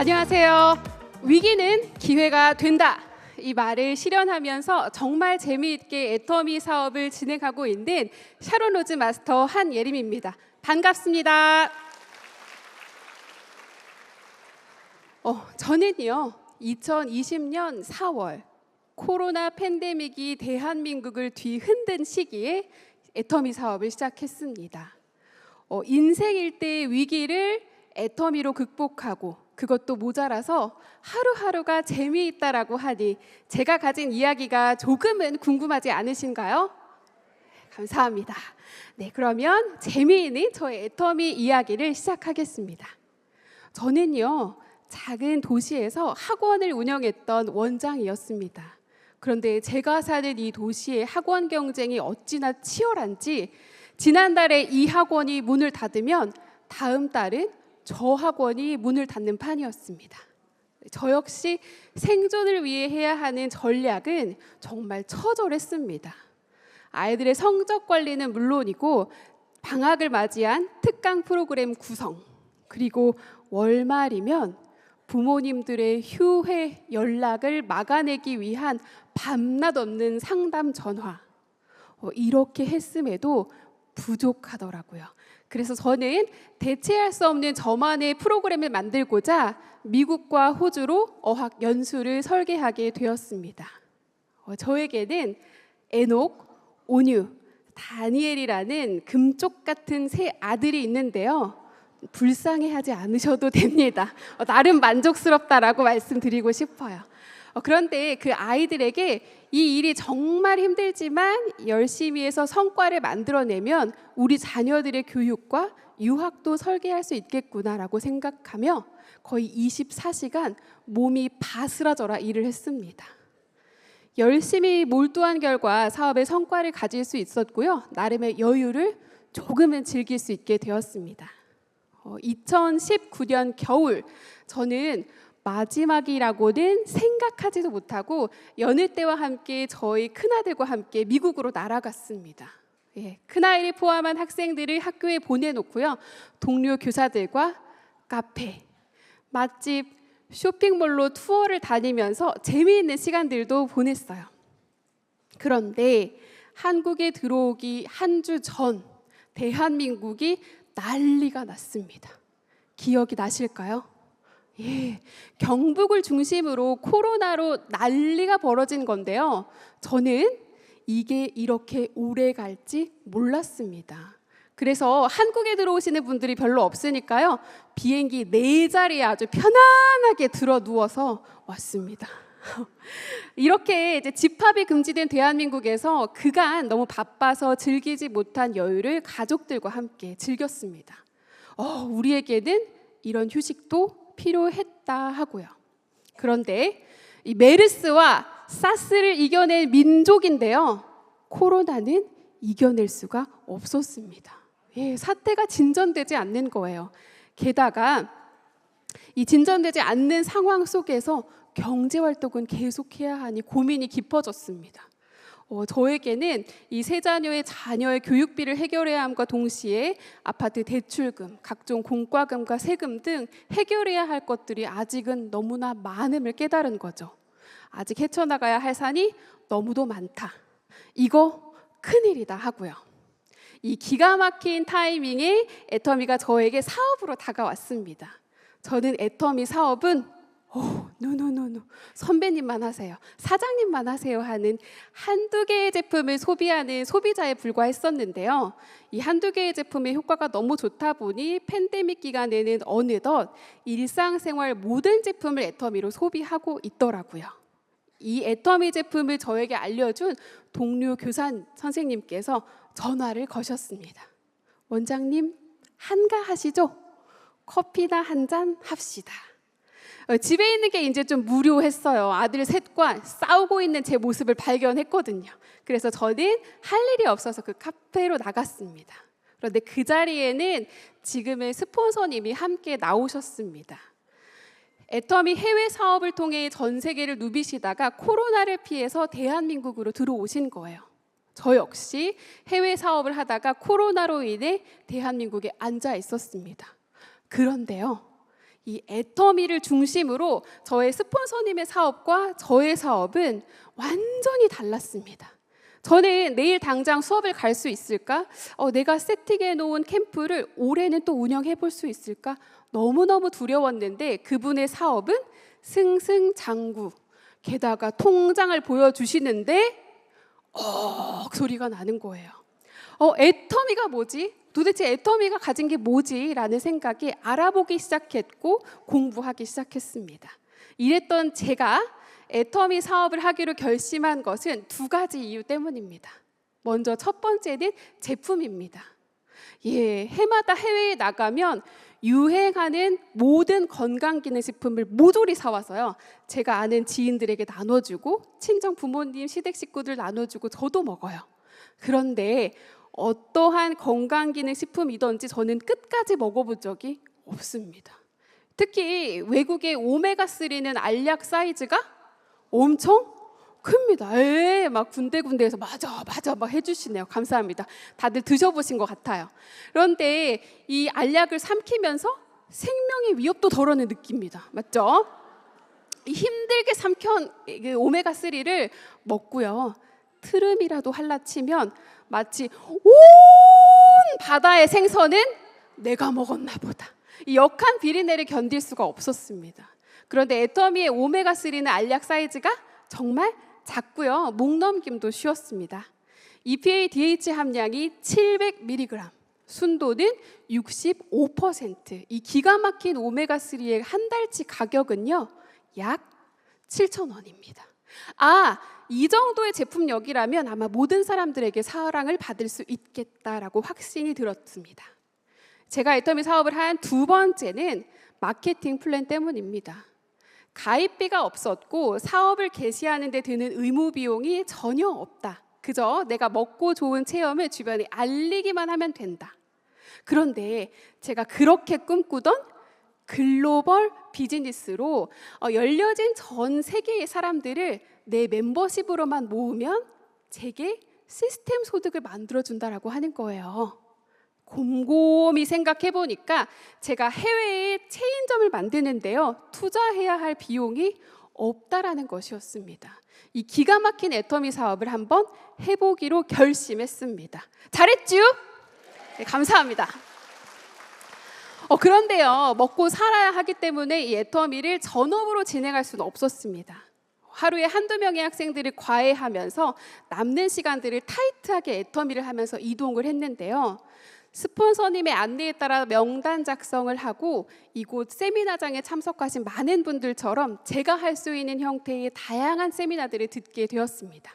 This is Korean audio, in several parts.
안녕하세요. 위기는 기회가 된다. 이 말을 실현하면서 정말 재미있게 애터미 사업을 진행하고 있는 샤론 로즈 마스터 한예림입니다. 반갑습니다. 저는요 2020년 4월 코로나 팬데믹이 대한민국을 뒤흔든 시기에 애터미 사업을 시작했습니다. 인생 일대의 위기를 애터미로 극복하고 그것도 모자라서 하루하루가 재미있다라고 하니 제가 가진 이야기가 조금은 궁금하지 않으신가요? 감사합니다. 네, 그러면 재미있는 저의 애터미 이야기를 시작하겠습니다. 저는요 작은 도시에서 학원을 운영했던 원장이었습니다. 그런데 제가 사는 이 도시의 학원 경쟁이 어찌나 치열한지 지난달에 이 학원이 문을 닫으면 다음 달은 저 학원이 문을 닫는 판이었습니다. 저 역시 생존을 위해 해야 하는 전략은 정말 처절했습니다. 아이들의 성적 관리는 물론이고 방학을 맞이한 특강 프로그램 구성, 그리고 월말이면 부모님들의 휴회 연락을 막아내기 위한 밤낮 없는 상담 전화, 이렇게 했음에도 부족하더라고요. 그래서 저는 대체할 수 없는 저만의 프로그램을 만들고자 미국과 호주로 어학 연수를 설계하게 되었습니다. 저에게는 에녹, 오뉴, 다니엘이라는 금쪽 같은 세 아들이 있는데요. 불쌍해하지 않으셔도 됩니다. 나름 만족스럽다라고 말씀드리고 싶어요. 그런데 그 아이들에게 이 일이 정말 힘들지만 열심히 해서 성과를 만들어내면 우리 자녀들의 교육과 유학도 설계할 수 있겠구나라고 생각하며 거의 24시간 몸이 바스라져라 일을 했습니다. 열심히 몰두한 결과 사업의 성과를 가질 수 있었고요. 나름의 여유를 조금은 즐길 수 있게 되었습니다. 2019년 겨울 저는 마지막이라고는 생각하지도 못하고 여느 때와 함께 저희 큰아들과 함께 미국으로 날아갔습니다. 큰아이를 포함한 학생들을 학교에 보내놓고요. 동료 교사들과 카페, 맛집, 쇼핑몰로 투어를 다니면서 재미있는 시간들도 보냈어요. 그런데 한국에 들어오기 한 주 전 대한민국이 난리가 났습니다. 기억이 나실까요? 경북을 중심으로 코로나로 난리가 벌어진 건데요. 저는 이게 이렇게 오래 갈지 몰랐습니다. 그래서 한국에 들어오시는 분들이 별로 없으니까요. 비행기 4자리에 아주 편안하게 들어 누워서 왔습니다. 이렇게 이제 집합이 금지된 대한민국에서 그간 너무 바빠서 즐기지 못한 여유를 가족들과 함께 즐겼습니다. 우리에게는 이런 휴식도 필요했다 하고요. 그런데 이 메르스와 사스를 이겨낸 민족인데요. 코로나는 이겨낼 수가 없었습니다. 사태가 진전되지 않는 거예요. 게다가 이 진전되지 않는 상황 속에서 경제활동은 계속해야 하니 고민이 깊어졌습니다. 저에게는 이 세 자녀의 교육비를 해결해야 함과 동시에 아파트 대출금, 각종 공과금과 세금 등 해결해야 할 것들이 아직은 너무나 많음을 깨달은 거죠. 아직 헤쳐나가야 할 산이 너무도 많다. 이거 큰일이다 하고요. 이 기가 막힌 타이밍에 애터미가 저에게 사업으로 다가왔습니다. 저는 애터미 사업은 노 선배님만 하세요, 사장님만 하세요 하는 한두 개의 제품을 소비하는 소비자에 불과했었는데요. 이 한두 개의 제품의 효과가 너무 좋다 보니 팬데믹 기간에는 어느덧 일상생활 모든 제품을 애터미로 소비하고 있더라고요. 이 애터미 제품을 저에게 알려준 동료 교사 선생님께서 전화를 거셨습니다. 원장님 한가하시죠? 커피나 한 잔 합시다. 집에 있는 게 이제 좀 무료했어요. 아들 셋과 싸우고 있는 제 모습을 발견했거든요. 그래서 저는 할 일이 없어서 그 카페로 나갔습니다. 그런데 그 자리에는 지금의 스폰서님이 함께 나오셨습니다. 애터미 해외 사업을 통해 전 세계를 누비시다가 코로나를 피해서 대한민국으로 들어오신 거예요. 저 역시 해외 사업을 하다가 코로나로 인해 대한민국에 앉아 있었습니다. 그런데요, 이 애터미를 중심으로 저의 스폰서님의 사업과 저의 사업은 완전히 달랐습니다. 저는 내일 당장 수업을 갈 수 있을까? 내가 세팅해 놓은 캠프를 올해는 또 운영해 볼 수 있을까? 너무너무 두려웠는데 그분의 사업은 승승장구. 게다가 통장을 보여주시는데 소리가 나는 거예요. 애터미가 뭐지? 도대체 애터미가 가진 게 뭐지? 라는 생각에 알아보기 시작했고 공부하기 시작했습니다. 이랬던 제가 애터미 사업을 하기로 결심한 것은 두 가지 이유 때문입니다. 먼저 첫 번째는 제품입니다. 해마다 해외에 나가면 유행하는 모든 건강기능식품을 모조리 사와서요, 제가 아는 지인들에게 나눠주고 친정 부모님 시댁 식구들 나눠주고 저도 먹어요. 그런데 어떠한 건강기능식품이든지 저는 끝까지 먹어본 적이 없습니다. 특히 외국의 오메가3는 알약 사이즈가 엄청 큽니다. 막 군데군데에서 맞아 막 해주시네요. 감사합니다. 다들 드셔보신 것 같아요. 그런데 이 알약을 삼키면서 생명의 위협도 덜어는 느낍니다. 맞죠? 힘들게 삼켜온 오메가3를 먹고요, 트름이라도 할라치면 마치 온 바다의 생선은 내가 먹었나 보다, 이 역한 비린내를 견딜 수가 없었습니다. 그런데 애터미의 오메가3는 알약 사이즈가 정말 작고요, 목 넘김도 쉬웠습니다. EPA DH 함량이 700mg, 순도는 65%. 이 기가 막힌 오메가3의 한 달치 가격은요, 약 7,000원입니다. 이 정도의 제품력이라면 아마 모든 사람들에게 사랑을 받을 수 있겠다라고 확신이 들었습니다. 제가 애터미 사업을 한 두 번째는 마케팅 플랜 때문입니다. 가입비가 없었고 사업을 개시하는 데 드는 의무 비용이 전혀 없다. 그저 내가 먹고 좋은 체험을 주변에 알리기만 하면 된다. 그런데 제가 그렇게 꿈꾸던 글로벌 비즈니스로 열려진 전 세계의 사람들을 내 멤버십으로만 모으면 제게 시스템 소득을 만들어준다라고 하는 거예요. 곰곰이 생각해 보니까 제가 해외에 체인점을 만드는데요, 투자해야 할 비용이 없다라는 것이었습니다. 이 기가 막힌 애터미 사업을 한번 해보기로 결심했습니다. 잘했죠? 네, 감사합니다. 그런데요, 먹고 살아야 하기 때문에 이 애터미를 전업으로 진행할 수는 없었습니다. 하루에 한두 명의 학생들을 과외하면서 남는 시간들을 타이트하게 애터미를 하면서 이동을 했는데요, 스폰서님의 안내에 따라 명단 작성을 하고 이곳 세미나장에 참석하신 많은 분들처럼 제가 할 수 있는 형태의 다양한 세미나들을 듣게 되었습니다.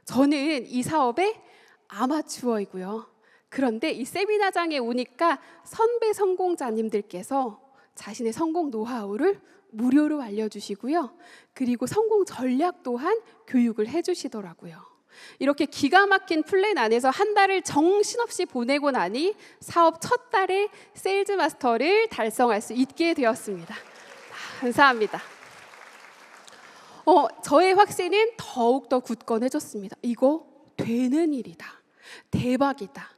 저는 이 사업의 아마추어이고요. 그런데 이 세미나장에 오니까 선배 성공자님들께서 자신의 성공 노하우를 무료로 알려주시고요, 그리고 성공 전략 또한 교육을 해주시더라고요. 이렇게 기가 막힌 플랜 안에서 한 달을 정신없이 보내고 나니 사업 첫 달에 세일즈 마스터를 달성할 수 있게 되었습니다. 감사합니다. 저의 확신은 더욱더 굳건해졌습니다. 이거 되는 일이다. 대박이다.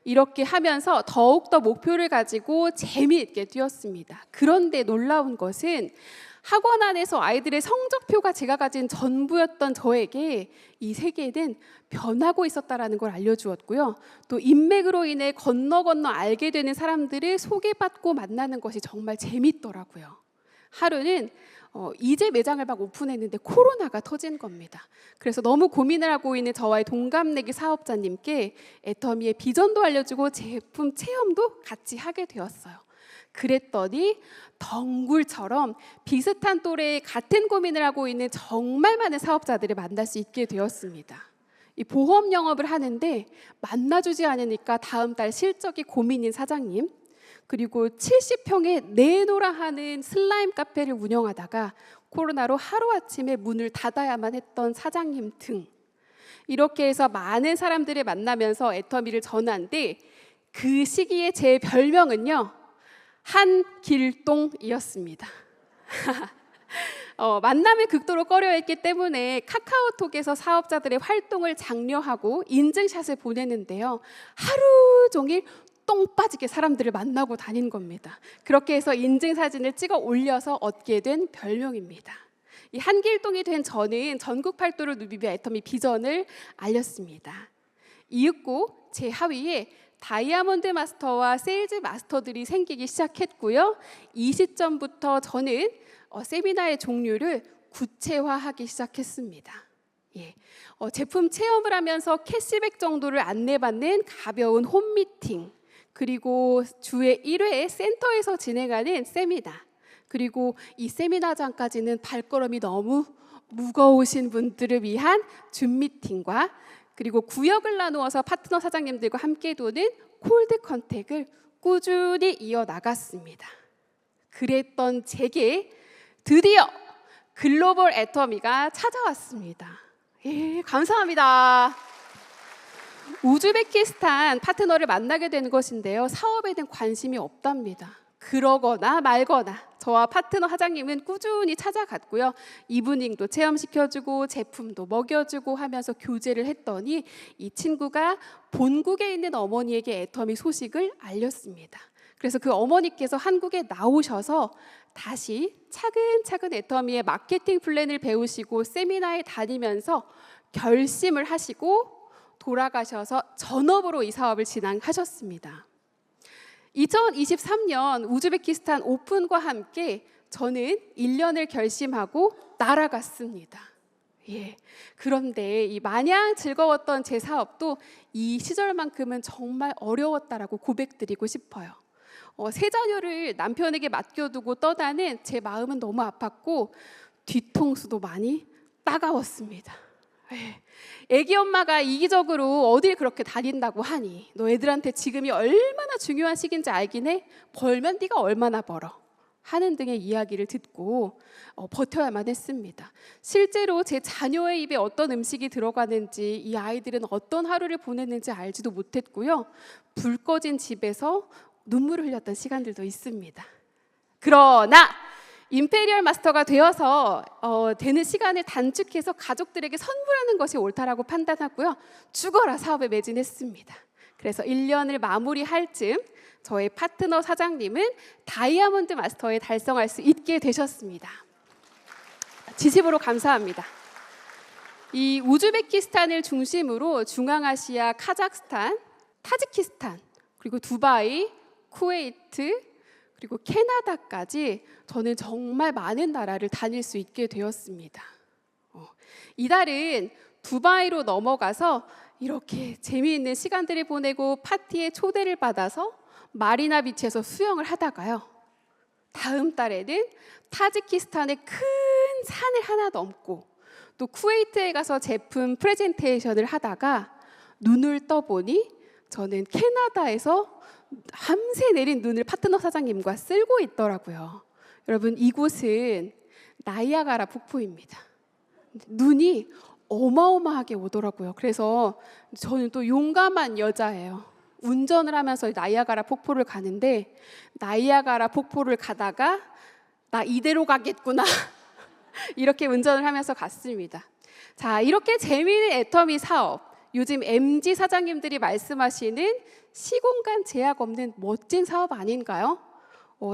이렇게 하면서 더욱더 목표를 가지고 재미있게 뛰었습니다. 그런데 놀라운 것은 학원 안에서 아이들의 성적표가 제가 가진 전부였던 저에게 이 세계는 변하고 있었다는 걸 알려주었고요. 또 인맥으로 인해 건너 알게 되는 사람들을 소개받고 만나는 것이 정말 재밌더라고요. 하루는 이제 매장을 막 오픈했는데 코로나가 터진 겁니다. 그래서 너무 고민을 하고 있는 저와의 동갑내기 사업자님께 애터미의 비전도 알려주고 제품 체험도 같이 하게 되었어요. 그랬더니 덩굴처럼 비슷한 또래의 같은 고민을 하고 있는 정말 많은 사업자들을 만날 수 있게 되었습니다. 이 보험 영업을 하는데 만나주지 않으니까 다음 달 실적이 고민인 사장님, 그리고 70평에 내노라 하는 슬라임 카페를 운영하다가 코로나로 하루아침에 문을 닫아야만 했던 사장님 등, 이렇게 해서 많은 사람들을 만나면서 애터미를 전한데 그 시기에 제 별명은요, 한길동이었습니다. 만남을 극도로 꺼려했기 때문에 카카오톡에서 사업자들의 활동을 장려하고 인증샷을 보내는데요, 하루 종일 똥 빠지게 사람들을 만나고 다닌 겁니다. 그렇게 해서 인증사진을 찍어 올려서 얻게 된 별명입니다. 이 한길동이 된 저는 전국 팔도를 누비며 애터미 비전을 알렸습니다. 이윽고 제 하위에 다이아몬드 마스터와 세일즈 마스터들이 생기기 시작했고요. 이 시점부터 저는 세미나의 종류를 구체화하기 시작했습니다. 제품 체험을 하면서 캐시백 정도를 안내받는 가벼운 홈미팅, 그리고 주에 1회 센터에서 진행하는 세미나, 그리고 이 세미나장까지는 발걸음이 너무 무거우신 분들을 위한 줌 미팅과 그리고 구역을 나누어서 파트너 사장님들과 함께 도는 콜드 컨택을 꾸준히 이어나갔습니다. 그랬던 제게 드디어 글로벌 애터미가 찾아왔습니다. 감사합니다. 우즈베키스탄 파트너를 만나게 되는 것인데요. 사업에는 관심이 없답니다. 그러거나 말거나 저와 파트너 사장님은 꾸준히 찾아갔고요. 이브닝도 체험시켜주고 제품도 먹여주고 하면서 교제를 했더니 이 친구가 본국에 있는 어머니에게 애터미 소식을 알렸습니다. 그래서 그 어머니께서 한국에 나오셔서 다시 차근차근 애터미의 마케팅 플랜을 배우시고 세미나에 다니면서 결심을 하시고 돌아가셔서 전업으로 이 사업을 진행하셨습니다. 2023년 우즈베키스탄 오픈과 함께 저는 1년을 결심하고 날아갔습니다. 그런데 이 마냥 즐거웠던 제 사업도 이 시절만큼은 정말 어려웠다라고 고백드리고 싶어요. 세 자녀를 남편에게 맡겨두고 떠나는 제 마음은 너무 아팠고 뒤통수도 많이 따가웠습니다. 애기 엄마가 이기적으로 어딜 그렇게 다닌다고 하니 너 애들한테 지금이 얼마나 중요한 시기인지 알긴 해? 벌면 네가 얼마나 벌어? 하는 등의 이야기를 듣고 버텨야만 했습니다. 실제로 제 자녀의 입에 어떤 음식이 들어가는지, 이 아이들은 어떤 하루를 보냈는지 알지도 못했고요. 불 꺼진 집에서 눈물을 흘렸던 시간들도 있습니다. 그러나 임페리얼 마스터가 되어서 되는 시간을 단축해서 가족들에게 선물하는 것이 옳다라고 판단하고요. 죽어라 사업에 매진했습니다. 그래서 1년을 마무리할 즈음 저의 파트너 사장님은 다이아몬드 마스터에 달성할 수 있게 되셨습니다. 진심으로 감사합니다. 이 우즈베키스탄을 중심으로 중앙아시아, 카자흐스탄, 타지키스탄, 그리고 두바이, 쿠웨이트, 그리고 캐나다까지 저는 정말 많은 나라를 다닐 수 있게 되었습니다. 이달은 두바이로 넘어가서 이렇게 재미있는 시간들을 보내고 파티에 초대를 받아서 마리나 비치에서 수영을 하다가요. 다음 달에는 타지키스탄의 큰 산을 하나 넘고 또 쿠웨이트에 가서 제품 프레젠테이션을 하다가 눈을 떠보니 저는 캐나다에서 밤새 내린 눈을 파트너 사장님과 쓸고 있더라고요. 여러분, 이곳은 나이아가라 폭포입니다. 눈이 어마어마하게 오더라고요. 그래서 저는 또 용감한 여자예요. 운전을 하면서 나이아가라 폭포를 가는데 나이아가라 폭포를 가다가 나 이대로 가겠구나 이렇게 운전을 하면서 갔습니다. 자, 이렇게 재미있는 애터미 사업, 요즘 MG 사장님들이 말씀하시는 시공간 제약 없는 멋진 사업 아닌가요?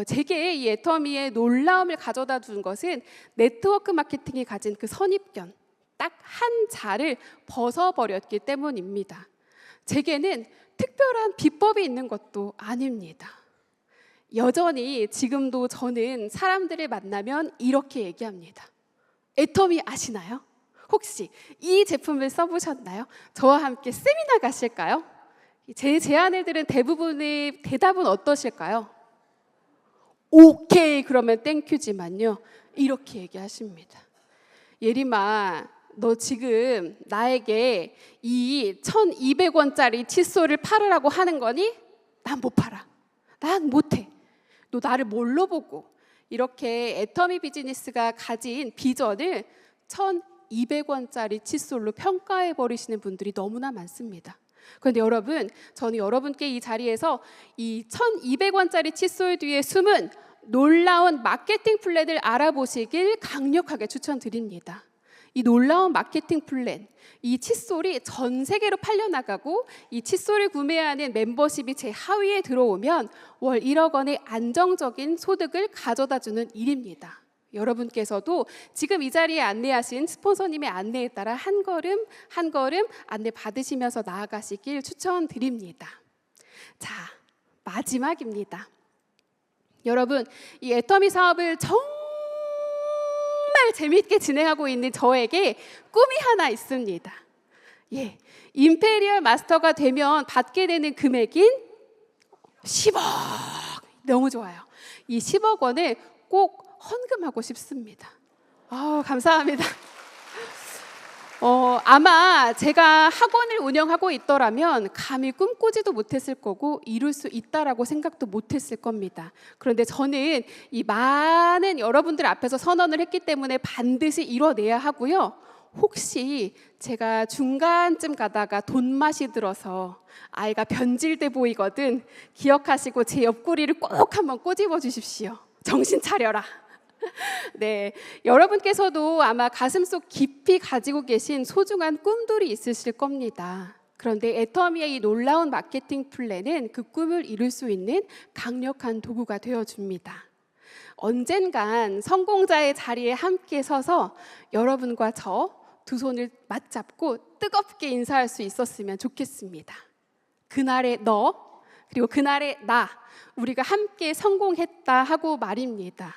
제게 이 애터미의 놀라움을 가져다 준 것은 네트워크 마케팅이 가진 그 선입견, 딱 한 자를 벗어버렸기 때문입니다. 제게는 특별한 비법이 있는 것도 아닙니다. 여전히 지금도 저는 사람들을 만나면 이렇게 얘기합니다. 애터미 아시나요? 혹시 이 제품을 써보셨나요? 저와 함께 세미나 가실까요? 제 제안을 들은 대부분의 대답은 어떠실까요? 오케이, 그러면 땡큐지만요. 이렇게 얘기하십니다. 예림아, 너 지금 나에게 이 1,200원짜리 칫솔을 팔으라고 하는 거니? 난 못 팔아. 난 못해. 너 나를 뭘로 보고? 이렇게 애터미 비즈니스가 가진 비전을 1,200원짜리 칫솔로 평가해 버리시는 분들이 너무나 많습니다. 그런데 여러분, 저는 여러분께 이 자리에서 이 1,200원짜리 칫솔 뒤에 숨은 놀라운 마케팅 플랜을 알아보시길 강력하게 추천드립니다. 이 놀라운 마케팅 플랜, 이 칫솔이 전 세계로 팔려나가고 이 칫솔을 구매하는 멤버십이 제 하위에 들어오면 월 1억 원의 안정적인 소득을 가져다주는 일입니다. 여러분께서도 지금 이 자리에 안내하신 스폰서님의 안내에 따라 한 걸음 한 걸음 안내 받으시면서 나아가시길 추천드립니다. 자, 마지막입니다. 여러분, 이 애터미 사업을 정말 재미있게 진행하고 있는 저에게 꿈이 하나 있습니다. 예, 임페리얼 마스터가 되면 받게 되는 금액인 10억. 너무 좋아요. 이 10억 원을 꼭 헌금하고 싶습니다. 감사합니다. 아마 제가 학원을 운영하고 있더라면 감히 꿈꾸지도 못했을 거고 이룰 수 있다라고 생각도 못했을 겁니다. 그런데 저는 이 많은 여러분들 앞에서 선언을 했기 때문에 반드시 이뤄내야 하고요. 혹시 제가 중간쯤 가다가 돈맛이 들어서 아이가 변질돼 보이거든 기억하시고 제 옆구리를 꼭 한번 꼬집어 주십시오. 정신 차려라. 네, 여러분께서도 아마 가슴속 깊이 가지고 계신 소중한 꿈들이 있으실 겁니다. 그런데 애터미의 이 놀라운 마케팅 플랜은 그 꿈을 이룰 수 있는 강력한 도구가 되어줍니다. 언젠간 성공자의 자리에 함께 서서 여러분과 저 두 손을 맞잡고 뜨겁게 인사할 수 있었으면 좋겠습니다. 그날의 너 그리고 그날의 나, 우리가 함께 성공했다 하고 말입니다.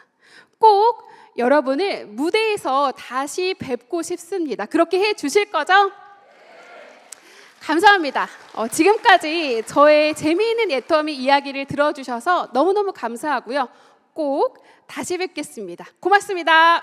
꼭 여러분을 무대에서 다시 뵙고 싶습니다. 그렇게 해 주실 거죠? 감사합니다. 지금까지 저의 재미있는 애터미 이야기를 들어주셔서 너무너무 감사하고요. 꼭 다시 뵙겠습니다. 고맙습니다.